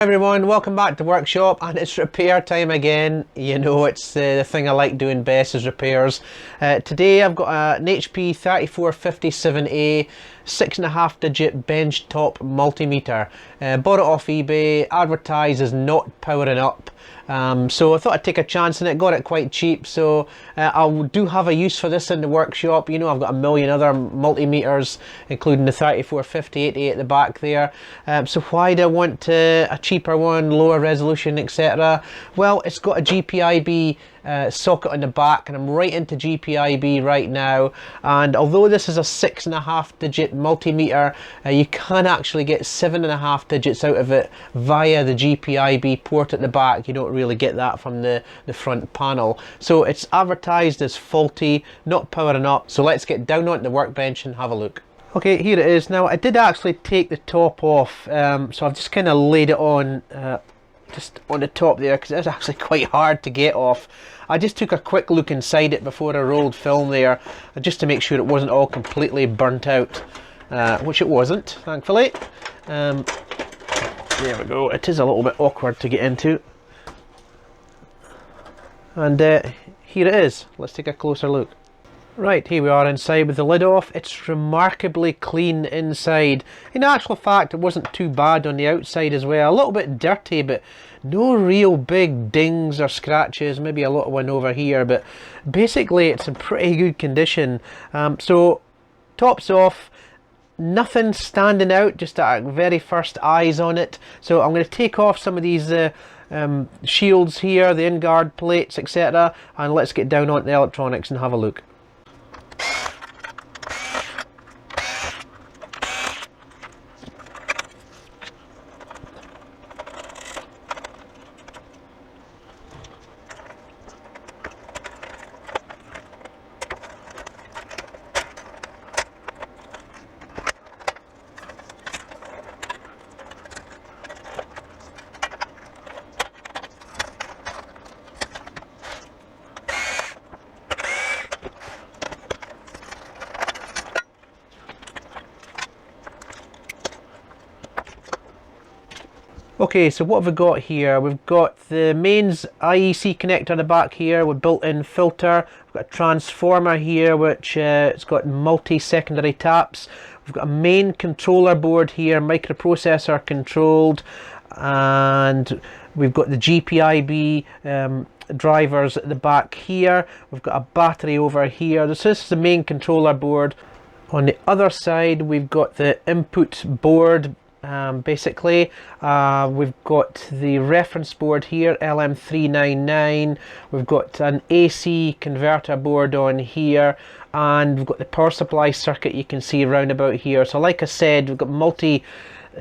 Everyone, welcome back to workshop, and it's repair time again. You know, it's the thing I like doing best is repairs. Today I've got an HP3457A 6.5 digit bench top multimeter. Bought it off eBay, advertised as not powering up. So I thought I'd take a chance on it, got it quite cheap, so I do have a use for this in the workshop. You know, I've got a million other multimeters, including the 3458A at the back there. So why do I want a cheaper one, lower resolution, etc.? Well, it's got a GPIB socket on the back, and I'm right into GPIB right now, and although this is a 6.5 digit multimeter, you can actually get 7.5 digits out of it via the GPIB port at the back. You don't really get that from the front panel, so it's advertised as faulty, not powering up. So let's get down onto the workbench and have a look. Okay, here it is. Now I did actually take the top off, so I've just kind of laid it on just on the top there, because it's actually quite hard to get off. I just took a quick look inside it before I rolled film there, just to make sure it wasn't all completely burnt out, which it wasn't, thankfully. There we go. It is a little bit awkward to get into, and here it is. Let's take a closer look. Right, here we are inside with the lid off. It's remarkably clean inside. In actual fact, it wasn't too bad on the outside as well. A little bit dirty, but no real big dings or scratches. Maybe a little one over here, but basically it's in pretty good condition. So tops off, nothing standing out, just at very first eyes on it. So I'm going to take off some of these shields here, the in-guard plates, etc., and let's get down onto the electronics and have a look. Okay, so what have we got here? We've got the mains IEC connector at the back here with built-in filter. We've got a transformer here, which it's got multi-secondary taps. We've got a main controller board here, microprocessor controlled, and we've got the GPIB drivers at the back here. We've got a battery over here. This is the main controller board. On the other side, we've got the input board. Basically, we've got the reference board here, LM399. We've got an AC converter board on here, and we've got the power supply circuit you can see around about here. So like I said, we've got multi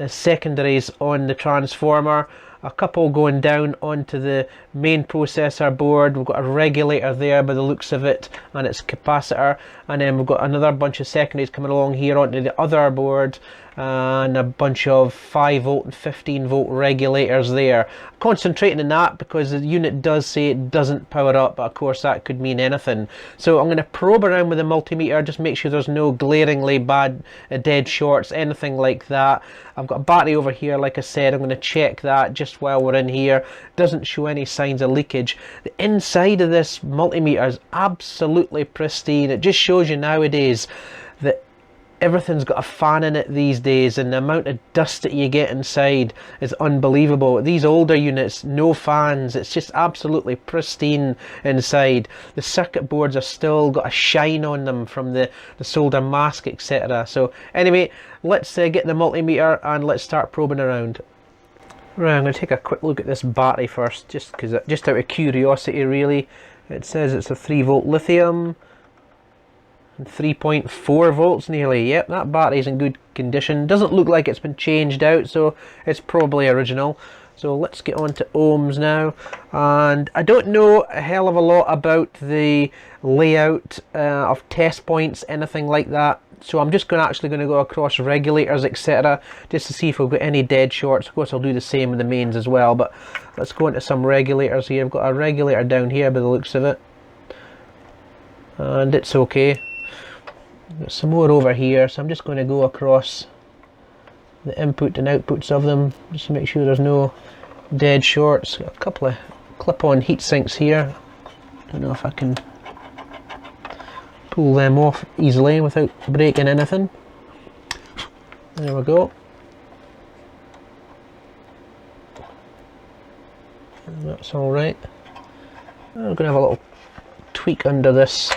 secondaries on the transformer, a couple going down onto the main processor board. We've got a regulator there by the looks of it, and its capacitor, and then we've got another bunch of secondaries coming along here onto the other board, and a bunch of 5 volt and 15 volt regulators there. Concentrating on that because the unit does say it doesn't power up, but of course that could mean anything. So I'm going to probe around with the multimeter, just make sure there's no glaringly bad dead shorts, anything like that. I've got a battery over here, like I said. I'm going to check that just while we're in here. Doesn't show any signs of leakage. The inside of this multimeter is absolutely pristine. It just shows you nowadays that everything's got a fan in it these days, and the amount of dust that you get inside is unbelievable. These older units, no fans. It's just absolutely pristine inside. The circuit boards are still got a shine on them from the solder mask, etc. So anyway, let's get the multimeter and let's start probing around. Right, I'm going to take a quick look at this battery first, just out of curiosity really. It says it's a 3 volt lithium, 3.4 volts nearly. Yep, that battery's in good condition. Doesn't look like it's been changed out, so it's probably original. So let's get on to ohms now. And I don't know a hell of a lot about the layout of test points, anything like that. So I'm just actually going to go across regulators, etc., just to see if we've got any dead shorts. Of course, I'll do the same with the mains as well, but let's go into some regulators here. I've got a regulator down here by the looks of it, and it's okay. Got some more over here, so I'm just going to go across the input and outputs of them, just to make sure there's no dead shorts. Got a couple of clip-on heat sinks here. Don't know if I can pull them off easily without breaking anything. There we go. That's all right. I'm going to have a little tweak under this.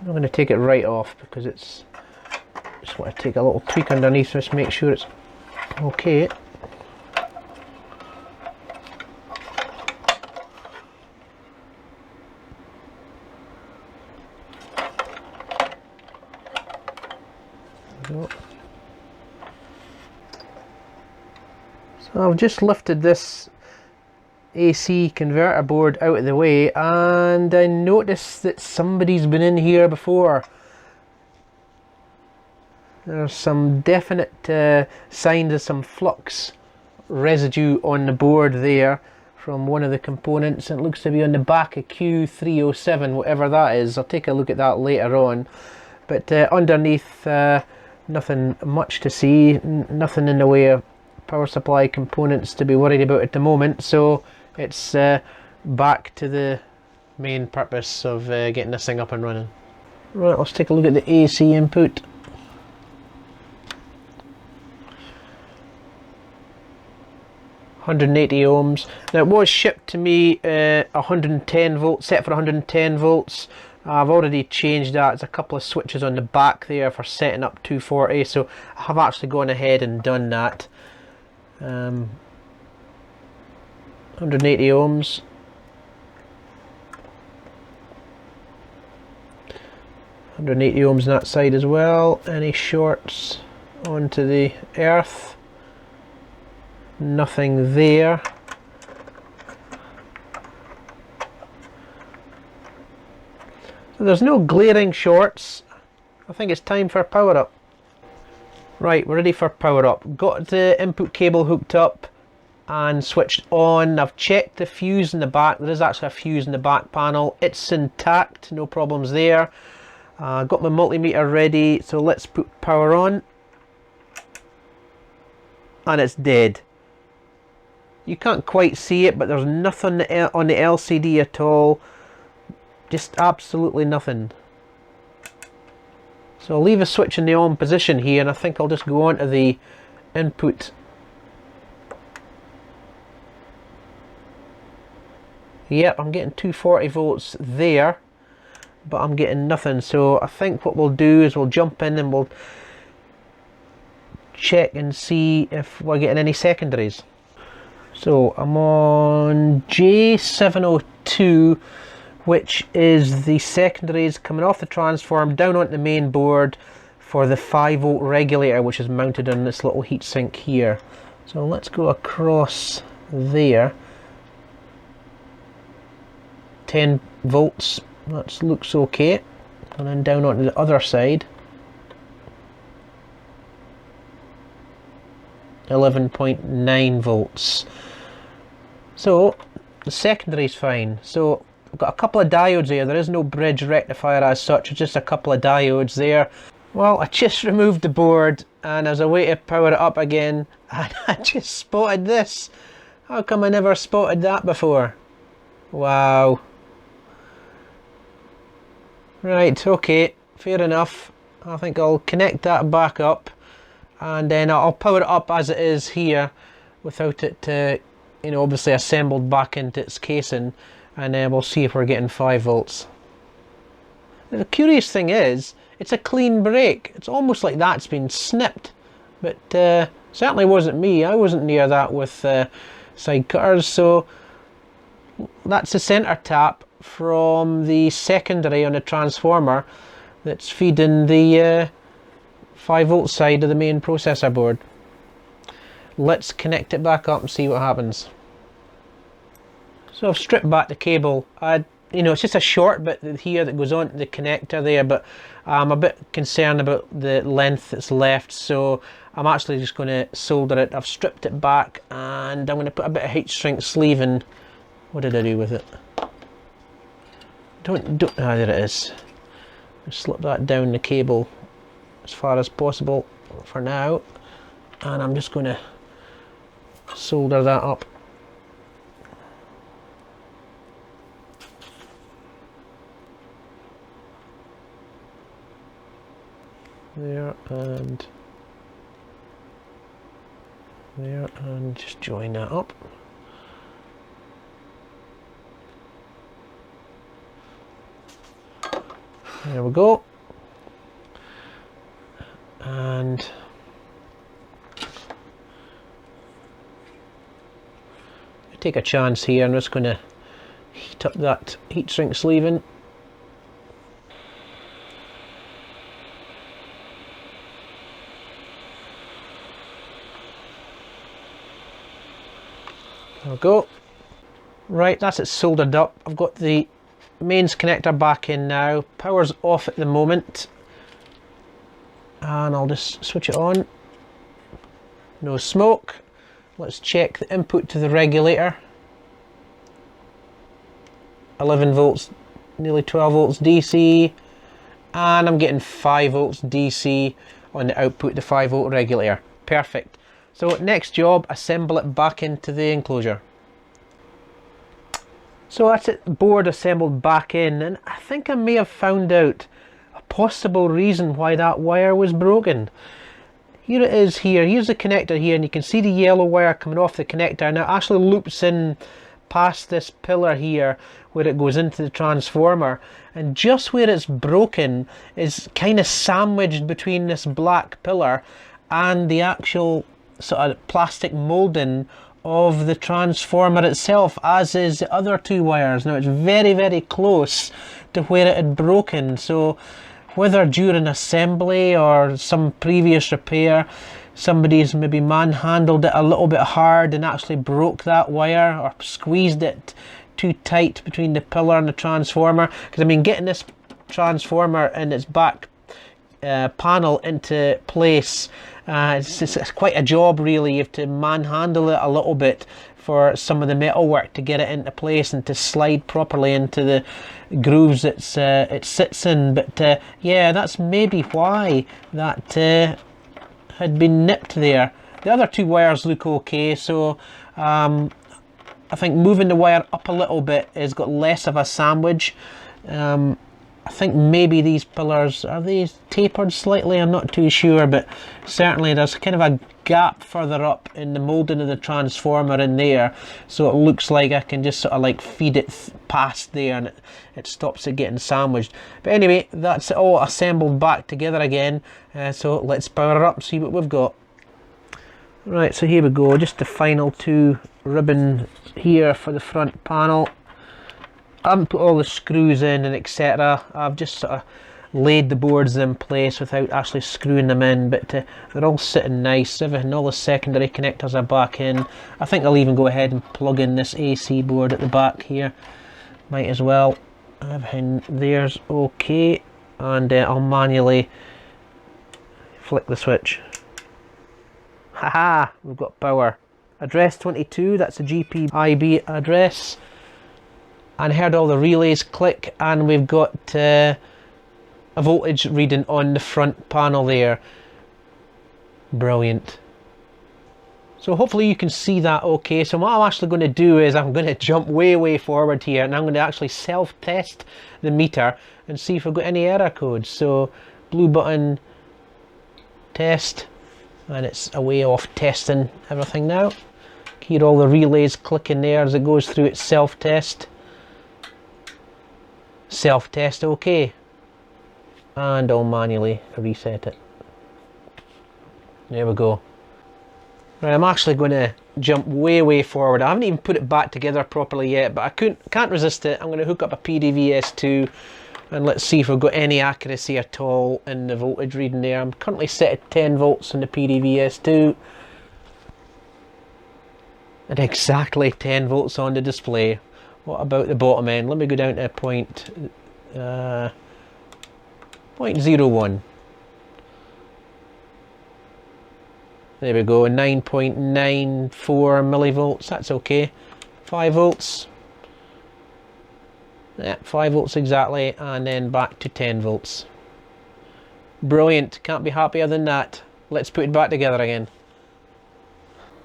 I'm going to take it right off because it's, just want to take a little tweak underneath just to make sure it's okay. So I've just lifted this AC converter board out of the way, and I noticed that somebody's been in here before. There's some definite signs of some flux residue on the board there from one of the components. It looks to be on the back of Q307, whatever that is. I'll take a look at that later on. But underneath, nothing much to see, nothing in the way of power supply components to be worried about at the moment. So it's back to the main purpose of getting this thing up and running. Right, let's take a look at the AC input. $180 ohms. Now it was shipped to me 110 volts, set for 110 volts. I've already changed that. There's a couple of switches on the back there for setting up 240, so I have actually gone ahead and done that. 180 ohms. $180 ohms on that side as well. Any shorts onto the earth? Nothing there. So there's no glaring shorts. I think it's time for power up. Right, we're ready for power up. Got the input cable hooked up and switched on. I've checked the fuse in the back. There is actually a fuse in the back panel. It's intact, no problems there. Got my multimeter ready, so let's put power on. And it's dead. You can't quite see it, but there's nothing on the LCD at all. Just absolutely nothing. So I'll leave a switch in the on position here, and I think I'll just go on to the input. Yep, I'm getting 240 volts there, but I'm getting nothing. So I think what we'll do is we'll jump in and we'll check and see if we're getting any secondaries. So I'm on J702, which is the secondaries coming off the transform down onto the main board for the 5-volt regulator, which is mounted on this little heatsink here. So let's go across there. 10 volts, that looks okay. And then down onto the other side. 11.9 volts. So the secondary is fine. So I've got a couple of diodes here. There is no bridge rectifier as such, it's just a couple of diodes there. Well, I just removed the board and as a way to power it up again, and I just spotted this. How come I never spotted that before? Wow. Right, okay, fair enough. I think I'll connect that back up and then I'll power it up as it is here without it you know, obviously assembled back into its casing, and then we'll see if we're getting 5 volts. The curious thing is, it's a clean break. It's almost like that's been snipped, but certainly wasn't me. I wasn't near that with side cutters. So that's the center tap from the secondary on the transformer that's feeding the 5-volt side of the main processor board. Let's connect it back up and see what happens. So I've stripped back the cable. I you know, it's just a short bit here that goes on to the connector there, but I'm a bit concerned about the length that's left, so I'm actually just going to solder it. I've stripped it back and I'm going to put a bit of heat shrink sleeve in. What did I do with it? There it is. Just slip that down the cable as far as possible for now, and I'm just going to solder that up. There and there, and just join that up. There we go. And take a chance here. I'm just going to heat up that heat shrink sleeving. There we go. Right, that's it soldered up. I've got the mains connector back in now. Power's off at the moment. And I'll just switch it on. No smoke. Let's check the input to the regulator. 11 volts, nearly 12 volts DC. And I'm getting 5 volts DC on the output, the 5 volt regulator. Perfect. So next job, assemble it back into the enclosure. So that's it, board assembled back in, and I think I may have found out a possible reason why that wire was broken. Here it is here, here's the connector here, and you can see the yellow wire coming off the connector, and it actually loops in past this pillar here where it goes into the transformer, and just where it's broken is kind of sandwiched between this black pillar and the actual sort of plastic moulding of the transformer itself, as is the other two wires. Now it's very, very close to where it had broken, so whether during assembly or some previous repair somebody's maybe manhandled it a little bit hard and actually broke that wire or squeezed it too tight between the pillar and the transformer. Because I mean, getting this transformer and its back panel into place, it's quite a job really. You have to manhandle it a little bit for some of the metal work to get it into place and to slide properly into the grooves it sits in. But yeah, that's maybe why that had been nipped there. The other two wires look okay, so I think moving the wire up a little bit has got less of a sandwich. I think maybe these pillars, are they tapered slightly? I'm not too sure, but certainly there's kind of a gap further up in the moulding of the transformer in there, so it looks like I can just sort of like feed it past there and it stops it getting sandwiched. But anyway, that's it all assembled back together again, so let's power it up, see what we've got. Right, so here we go, just the final two ribbons here for the front panel. I haven't put all the screws in and etc. I've just sort of laid the boards in place without actually screwing them in, but they're all sitting nice. Everything, all the secondary connectors are back in. I think I'll even go ahead and plug in this AC board at the back here. Might as well. Everything there's okay, and I'll manually flick the switch. Haha, we've got power. Address 22, that's a GPIB address. And heard all the relays click, and we've got a voltage reading on the front panel there. Brilliant. So hopefully you can see that okay. So what I'm actually going to do is I'm going to jump way forward here, and I'm going to actually self-test the meter and see if we've got any error codes. So blue button, test, and it's away off testing everything now. Hear all the relays clicking there as it goes through its self-test. Self-test okay, and I'll manually reset it. There we go. Right, I'm actually going to jump way forward. I haven't even put it back together properly yet, but I can't resist it. I'm going to hook up a PDVS2 and let's see if we've got any accuracy at all in the voltage reading there. I'm currently set at 10 volts in the PDVS2 and exactly 10 volts on the display. What about the bottom end? Let me go down to point 0.01. There we go, 9.94 millivolts, that's okay. 5 volts. Yeah, 5 volts exactly, and then back to 10 volts. Brilliant, can't be happier than that. Let's put it back together again.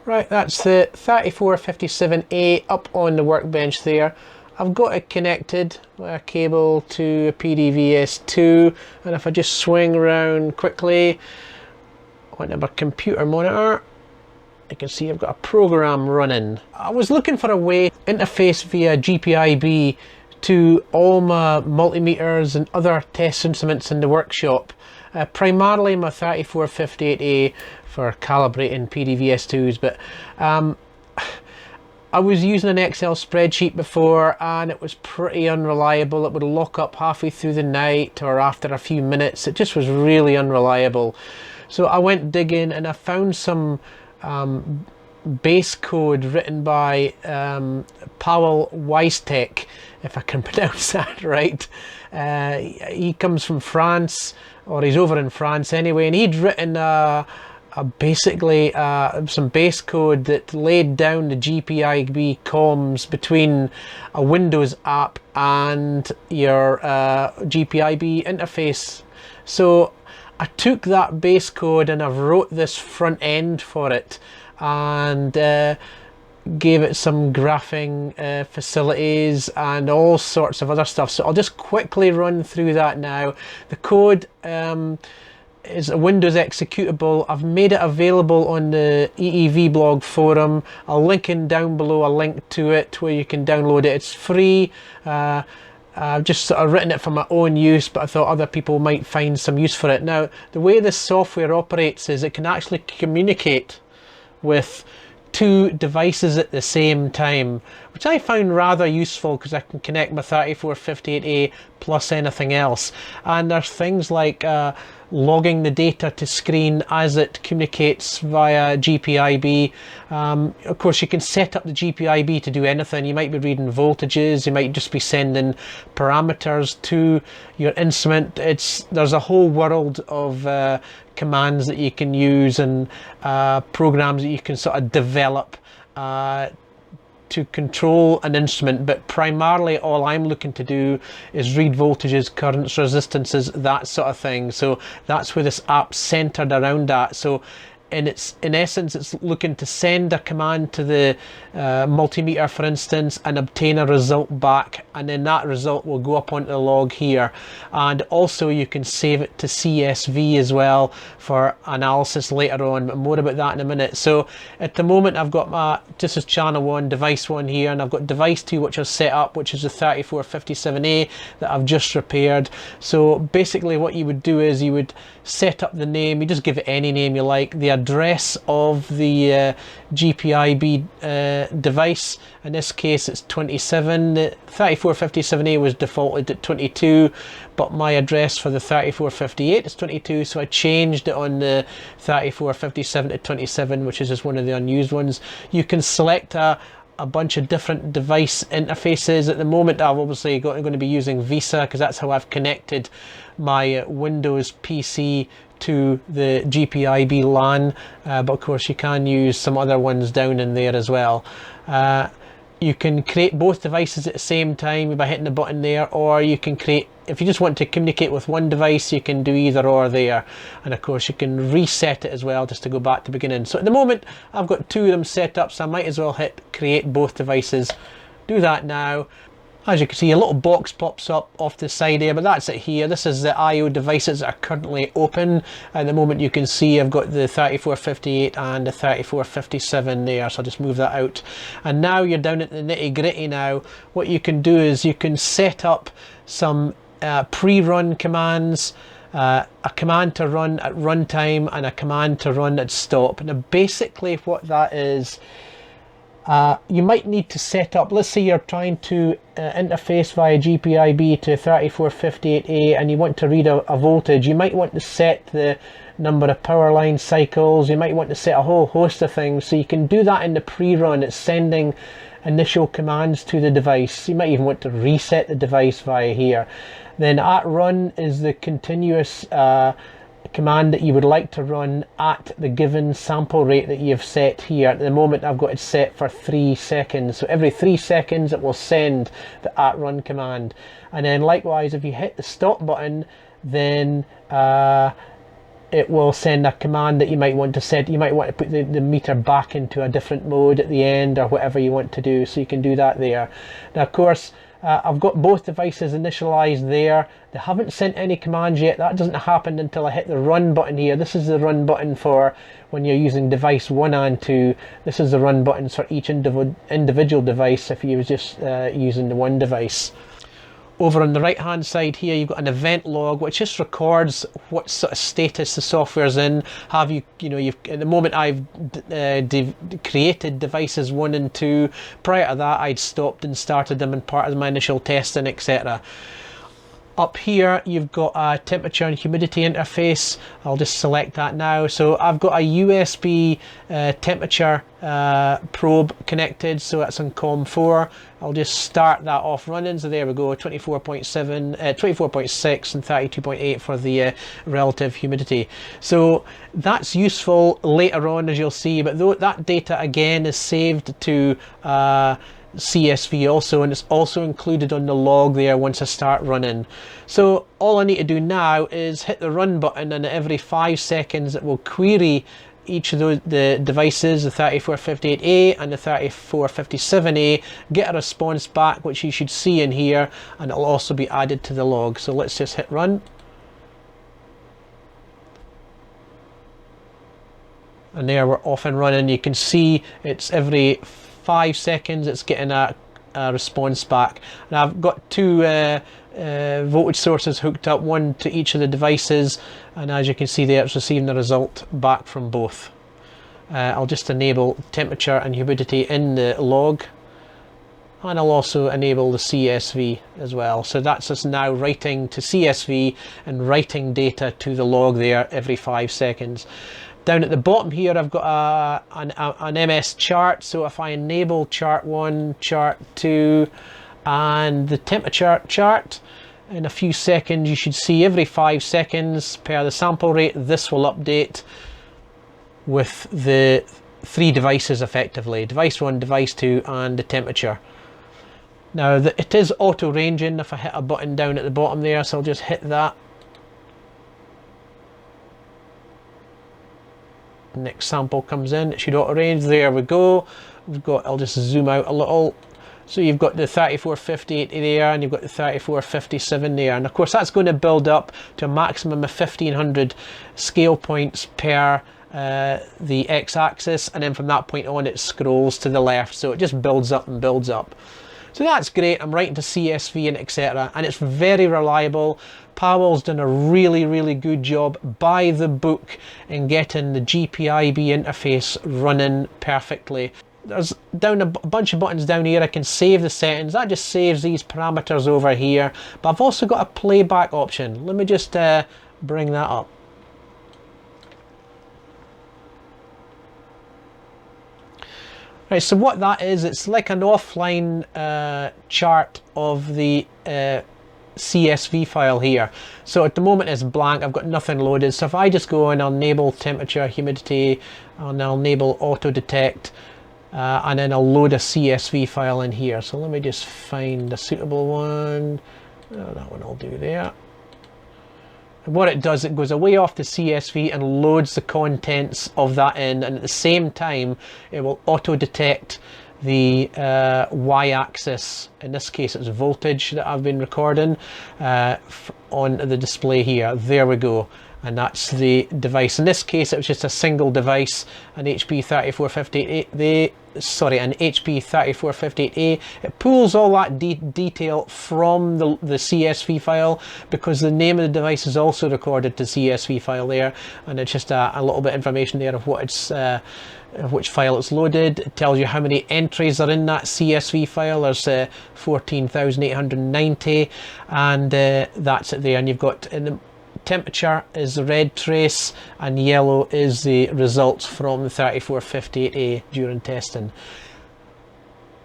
Right, that's the 3457A up on the workbench there. I've got it connected with a cable to a PDVS2, and if I just swing around quickly onto my computer monitor, you can see I've got a program running. I was looking for a way to interface via GPIB to all my multimeters and other test instruments in the workshop. Primarily my 3458A for calibrating PDVS2s, but I was using an Excel spreadsheet before and it was pretty unreliable. It would lock up halfway through the night or after a few minutes. It just was really unreliable. So I went digging and I found some base code written by Paweł Weistek, if I can pronounce that right. He comes from France, or he's over in France anyway, and he'd written basically some base code that laid down the GPIB comms between a Windows app and your GPIB interface. So I took that base code and I wrote this front end for it and gave it some graphing facilities and all sorts of other stuff. So I'll just quickly run through that now. The code is a Windows executable. I've made it available on the EEV blog forum. I'll link in down below a link to it where you can download it. It's free. I've just sort of written it for my own use, but I thought other people might find some use for it. Now, the way this software operates is it can actually communicate with two devices at the same time, which I found rather useful because I can connect my 3458A plus anything else. And there's things like logging the data to screen as it communicates via GPIB. Of course, you can set up the GPIB to do anything. You might be reading voltages, you might just be sending parameters to your instrument. There's a whole world of commands that you can use and programs that you can sort of develop to control an instrument, but primarily all I'm looking to do is read voltages, currents, resistances, that sort of thing. So that's where this app's centered around that. So in essence, it's looking to send a command to the multimeter, for instance, and obtain a result back, and then that result will go up onto the log here. And also you can save it to CSV as well for analysis later on, but more about that in a minute. So at the moment I've got this is channel 1, device 1 here, and I've got device 2 which is set up, which is the 3457A that I've just repaired. So basically what you would do is you would set up the name, you just give it any name you like, the address of the GPIB device. In this case it's 27. The 3457A was defaulted at 22, but my address for the 3458 is 22, so I changed it on the 3457 to 27, which is just one of the unused ones. You can select a bunch of different device interfaces. At the moment I've obviously going to be using Visa because that's how I've connected my Windows PC to the GPIB LAN, but of course you can use some other ones down in there as well. You can create both devices at the same time by hitting the button there, or you can create, if you just want to communicate with one device, you can do either or there. And of course you can reset it as well just to go back to the beginning. So at the moment I've got two of them set up, so I might as well hit create both devices. Do that now. As you can see, a little box pops up off the side here, but that's it here. This is the IO devices that are currently open. At the moment you can see I've got the 3458 and the 3457 there, so I'll just move that out. And now you're down at the nitty gritty now. What you can do is you can set up some pre-run commands, a command to run at runtime and a command to run at stop. Now basically what that is, you might need to set up, let's say you're trying to interface via GPIB to 3458A and you want to read a voltage. You might want to set the number of power line cycles. You might want to set a whole host of things, so you can do that in the pre-run. It's sending initial commands to the device. You might even want to reset the device via here. Then at run is the continuous command that you would like to run at the given sample rate that you've set here. At the moment I've got it set for 3 seconds, so every 3 seconds it will send the at run command. And then likewise, if you hit the stop button, then it will send a command that you might want to set. You might want to put the meter back into a different mode at the end, or whatever you want to do, so you can do that there. Now of course, I've got both devices initialized there. They haven't sent any commands yet. That doesn't happen until I hit the run button here. This is the run button for when you're using device 1 and 2. This is the run buttons for each individual device if you was just using the one device. Over on the right hand side here, you've got an event log which just records what sort of status the software's in. At the moment I've created devices 1 and 2. Prior to that I'd stopped and started them in part of my initial testing, etc. Up here you've got a temperature and humidity interface. I'll just select that now. So I've got a USB temperature probe connected, so that's on COM4. I'll just start that off running. So there we go, 24.7, 24.6 and 32.8 for the relative humidity. So that's useful later on, as you'll see, but that data again is saved to CSV also, and it's also included on the log there once I start running. So all I need to do now is hit the run button, and every 5 seconds it will query each of the devices, the 3458A and the 3457A, get a response back, which you should see in here, and it'll also be added to the log. So let's just hit run. And there we're off and running. You can see it's every 5 seconds it's getting a response back. And I've got 2 voltage sources hooked up, one to each of the devices, and as you can see there, it's receiving the result back from both. I'll just enable temperature and humidity in the log, and I'll also enable the CSV as well. So that's us now writing to CSV and writing data to the log there every 5 seconds. Down at the bottom here I've got an MS chart, so if I enable chart 1, chart 2 and the temperature chart, in a few seconds you should see every 5 seconds per the sample rate this will update with the 3 devices effectively, device 1, device 2 and the temperature. Now it is auto ranging if I hit a button down at the bottom there, so I'll just hit that. Next sample comes in, it should auto range. There we go. I'll just zoom out a little. So you've got the 3458 there, and you've got the 3457 there, and of course that's going to build up to a maximum of 1500 scale points per the x-axis, and then from that point on it scrolls to the left, so it just builds up and builds up. So that's great. I'm writing to CSV and etc, and it's very reliable. Powell's done a really good job by the book in getting the GPIB interface running perfectly. There's down a bunch of buttons down here. I can save the settings. That just saves these parameters over here, but I've also got a playback option. Let me just bring that up. Right, so what that is, it's like an offline chart of the CSV file here. So at the moment it's blank, I've got nothing loaded. So if I just go and I'll enable temperature, humidity, and I'll enable auto detect, and then I'll load a CSV file in here. So let me just find a suitable one. Oh, that one I'll do there. And what it does, it goes away off the CSV and loads the contents of that in, and at the same time it will auto detect the y-axis. In this case it's voltage that I've been recording on the display here. There we go, and that's the device. In this case it was just a single device, an HP3458A, an HP3458A. It pulls all that detail from the CSV file, because the name of the device is also recorded to CSV file there, and it's just a little bit of information there of what it's which file it's loaded. It tells you how many entries are in that CSV file. There's 14,890, and that's it there. And you've got in the temperature is the red trace, and yellow is the results from the 3458A during testing.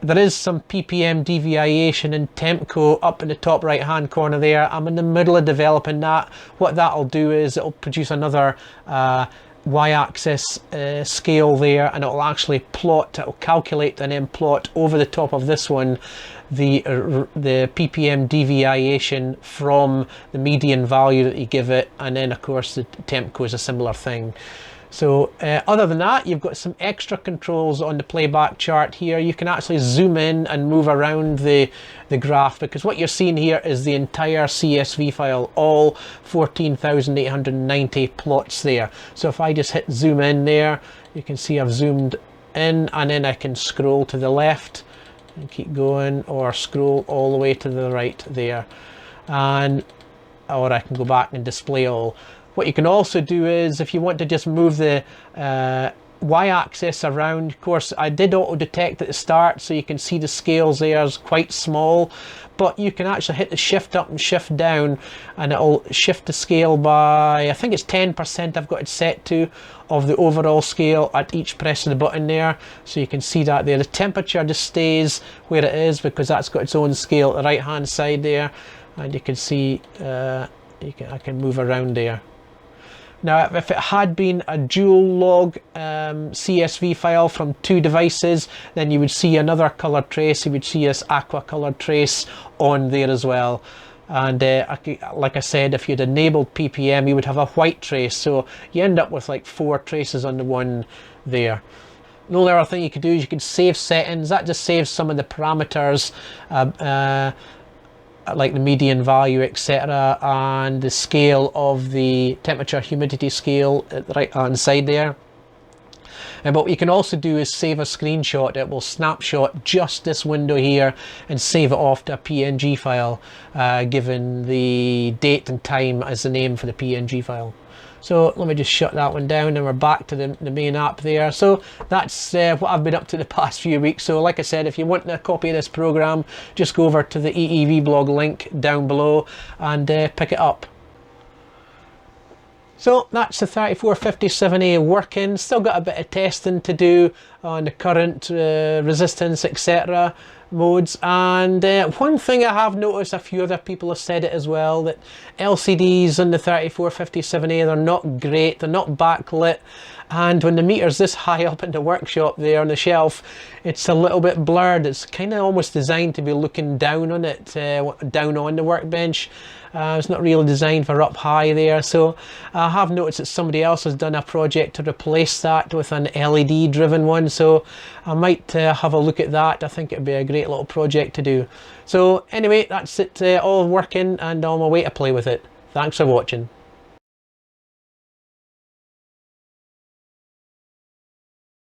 There is some ppm deviation in Tempco up in the top right hand corner there. I'm in the middle of developing that. What that'll do is it'll produce another y-axis scale there, and it'll actually plot, it'll calculate and then plot over the top of this one the ppm deviation from the median value that you give it, and then of course the Tempco is a similar thing. So other than that, you've got some extra controls on the playback chart here. You can actually zoom in and move around the graph, because what you're seeing here is the entire CSV file, all 14,890 plots there. So if I just hit zoom in there, you can see I've zoomed in, and then I can scroll to the left and keep going, or scroll all the way to the right there, and or I can go back and display all. What you can also do is, if you want to just move the y-axis around, of course I did auto detect at the start, so you can see the scales there is quite small, but you can actually hit the shift up and shift down, and it'll shift the scale by, I think it's 10% I've got it set to, of the overall scale at each press of the button there. So you can see that there. The temperature just stays where it is, because that's got its own scale at the right hand side there, and you can see I can move around there. Now, if it had been a dual log CSV file from two devices, then you would see another color trace. You would see this aqua colored trace on there as well. And like I said, if you'd enabled ppm, you would have a white trace. So you end up with like 4 traces on the one there. The only other thing you could do is you could save settings. That just saves some of the parameters, like the median value, etc., and the scale of the temperature humidity scale at the right hand side there. And what you can also do is save a screenshot. It will snapshot just this window here and save it off to a PNG file, given the date and time as the name for the PNG file. So let me just shut that one down, and we're back to the main app there. So that's what I've been up to the past few weeks. So like I said, if you want a copy of this program, just go over to the EEV blog link down below and pick it up. So that's the 3457A working. Still got a bit of testing to do on the current resistance, etc. modes. And one thing I have noticed, a few other people have said it as well, that LCDs on the 3457A, they're not great, they're not backlit, and when the meter's this high up in the workshop there on the shelf, it's a little bit blurred. It's kind of almost designed to be looking down on it, down on the workbench. It's not really designed for up high there. So I have noticed that somebody else has done a project to replace that with an LED driven one, so I might have a look at that. I think it'd be a great little project to do. So anyway, that's it, all working, and on my way to play with it. Thanks for watching.